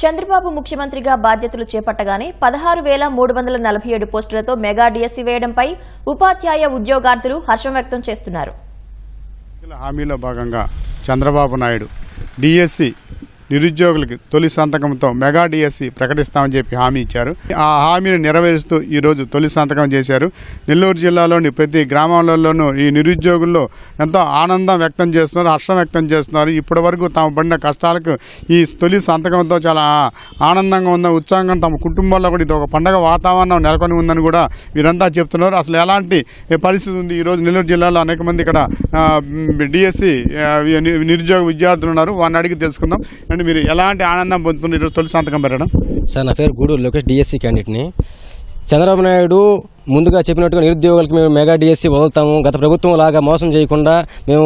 చంద్రబాబు ముఖ్యమంత్రిగా బాధ్యతలు చేపట్టగానే 16,347 పోస్టులతో mega DSC వేయడంపై ఉపాధ్యాయ ఉద్యోగార్థులు హర్షం వ్యక్తం చేస్తున్నారు. హామీలో భాగంగా చంద్రబాబు నాయుడు డిఎస్సీ నిరుద్యోగులకు తొలి సంతకంతో మెగా డిఎస్సీ ప్రకటిస్తామని చెప్పి హామీ ఇచ్చారు. ఆ హామీని నెరవేరుస్తూ ఈరోజు తొలి సంతకం చేశారు. నెల్లూరు జిల్లాలోని ప్రతి గ్రామాలలోనూ ఈ నిరుద్యోగుల్లో ఎంతో ఆనందం వ్యక్తం చేస్తున్నారు, హర్షం వ్యక్తం చేస్తున్నారు. ఇప్పటి వరకు తాము పడిన కష్టాలకు ఈ తొలి సంతకంతో చాలా ఆనందంగా ఉందని, ఉత్సాహంగా తమ కుటుంబాల్లో కూడా ఇది ఒక పండగ వాతావరణం నెలకొని ఉందని కూడా వీరంతా చెప్తున్నారు. అసలు ఎలాంటి పరిస్థితి ఉంది ఈరోజు నెల్లూరు జిల్లాలో అనేక మంది ఇక్కడ డిఎస్సీ నిరుద్యోగ విద్యార్థులు ఉన్నారు. వారిని అడిగి తెలుసుకుందాం. అంటే మీరు ఎలాంటి ఆనందం పొందుతున్నారు ఈరోజు తొలి సంతకం పెట్టడం? సార్, నా పేరు గూడూరు లోకేష్, డిఎస్సీ క్యాండిడేట్ని. చంద్రబాబు నాయుడు ముందుగా చెప్పినట్టుగా నిరుద్యోగులకు మేము మెగా డిఎస్సీ వదులుతాము, గత ప్రభుత్వం లాగా మోసం చేయకుండా మేము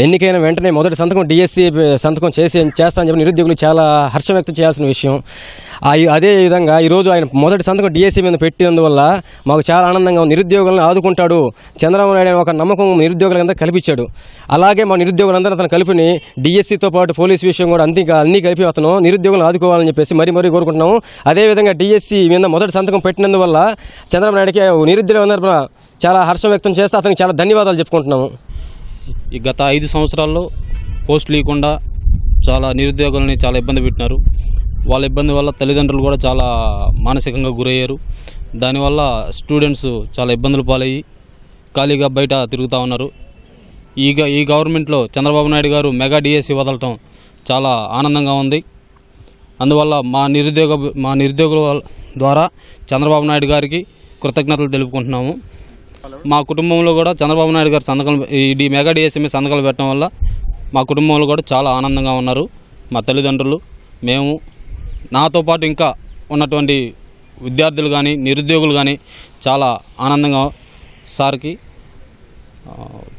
ఎన్నికైన వెంటనే మొదటి సంతకం డిఎస్సీ సంతకం చేస్తామని చెప్పి నిరుద్యోగులు చాలా హర్షం వ్యక్తం చేయాల్సిన విషయం. అదేవిధంగా ఈరోజు ఆయన మొదటి సంతకం డిఎస్సీ మీద పెట్టినందువల్ల మాకు చాలా ఆనందంగా ఉంది. నిరుద్యోగులను ఆదుకుంటాడు చంద్రబాబు నాయుడు ఒక నమ్మకం నిరుద్యోగులంతా కల్పించాడు. అలాగే మా నిరుద్యోగులందరూ అతను కలిపిని డిఎస్సీతో పాటు పోలీస్ విషయం కూడా అన్నీ కలిపి అతను నిరుద్యోగులను ఆదుకోవాలని చెప్పేసి మరీ కోరుకుంటున్నాము. అదేవిధంగా డిఎస్సీ మీద మొదటి సంతకం పెట్టినందువల్ల చంద్రబాబు నాయుడుకి నిరుద్యోగులందరూ చాలా హర్షం వ్యక్తం చేస్తే అతనికి చాలా ధన్యవాదాలు చెప్పుకుంటున్నాము. ఈ గత 5 సంవత్సరాల్లో పోస్టులు ఇవ్వకుండా చాలా నిరుద్యోగులని చాలా ఇబ్బంది పెట్టినారు. వాళ్ళ ఇబ్బంది వల్ల తల్లిదండ్రులు కూడా చాలా మానసికంగా గురయ్యారు. దానివల్ల స్టూడెంట్స్ చాలా ఇబ్బందులు పాలయ్యి ఖాళీగా బయట తిరుగుతూ ఉన్నారు. ఈ గవర్నమెంట్లో చంద్రబాబు నాయుడు గారు మెగా డిఎస్సీ వదలటం చాలా ఆనందంగా ఉంది. అందువల్ల మా నిరుద్యోగుల ద్వారా చంద్రబాబు నాయుడు గారికి కృతజ్ఞతలు తెలుపుకుంటున్నాము. మా కుటుంబంలో కూడా చంద్రబాబు నాయుడు గారు సంతకాలు ఈ మెగా డిఎస్సీ మీద సంతకాలు పెట్టడం వల్ల మా కుటుంబంలో కూడా చాలా ఆనందంగా ఉన్నారు. మా తల్లిదండ్రులు, మేము, నాతో పాటు ఇంకా ఉన్నటువంటి విద్యార్థులు కానీ నిరుద్యోగులు కానీ చాలా ఆనందంగా సార్కి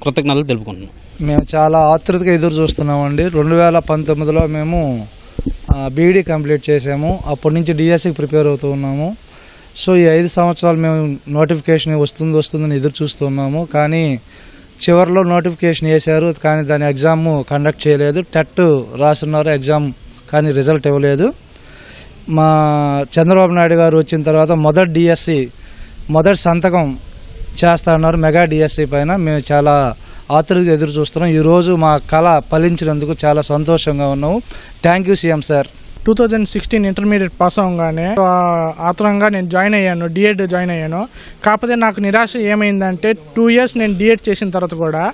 కృతజ్ఞతలు తెలుపుకుంటున్నాం. మేము చాలా ఆతృతగా ఎదురు చూస్తున్నామండి. 2019లో మేము బీఈడీ కంప్లీట్ చేసాము. అప్పటి నుంచి డిఎస్సీకి ప్రిపేర్ అవుతూ ఉన్నాము. సో ఈ 5 సంవత్సరాలు మేము నోటిఫికేషన్ వస్తుందని ఎదురు చూస్తున్నాము. కానీ చివరిలో నోటిఫికేషన్ వేశారు, కానీ దాని ఎగ్జామ్ కండక్ట్ చేయలేదు. టెట్ రాస్తున్నారు ఎగ్జామ్, కానీ రిజల్ట్ ఇవ్వలేదు. మా చంద్రబాబు నాయుడు గారు వచ్చిన తర్వాత మొదటి సంతకం చేస్తా ఉన్నారు మెగా డిఎస్సీ పైన. మేము చాలా ఆతృతగా ఎదురు చూస్తున్నాం. ఈరోజు మా కళ ఫలించినందుకు చాలా సంతోషంగా ఉన్నాము. Thank you CM sir. 2016 intermediate pass అవగానే ఆత్రంగా నేను డిఎడ్ జాయిన్ అయ్యాను. కాకపోతే నాకు నిరాశ ఏమైందంటే 2 ఇయర్స్ నేను డిఎడ్ చేసిన తర్వాత కూడా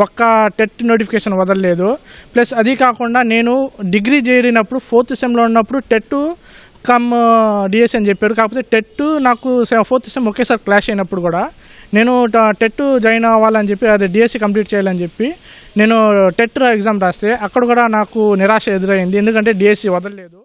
ఒక్క టెట్ నోటిఫికేషన్ వదలలేదు. ప్లస్ అది కాకుండా నేను డిగ్రీ చేరినప్పుడు 4th సెమ్లో ఉన్నప్పుడు టెట్ కమ్ డిఎస్సీ అని చెప్పారు. కాకపోతే టెట్ నాకు 4th సెమ్ ఒకేసారి క్లాష్ అయినప్పుడు కూడా నేను టెట్ జాయిన్ అవ్వాలని చెప్పి, అదే డిఎస్సీ కంప్లీట్ చేయాలని చెప్పి నేను టెట్ ఎగ్జామ్ రాస్తే అక్కడ కూడా నాకు నిరాశ ఎదురైంది. ఎందుకంటే డిఎస్సీ వదలలేదు.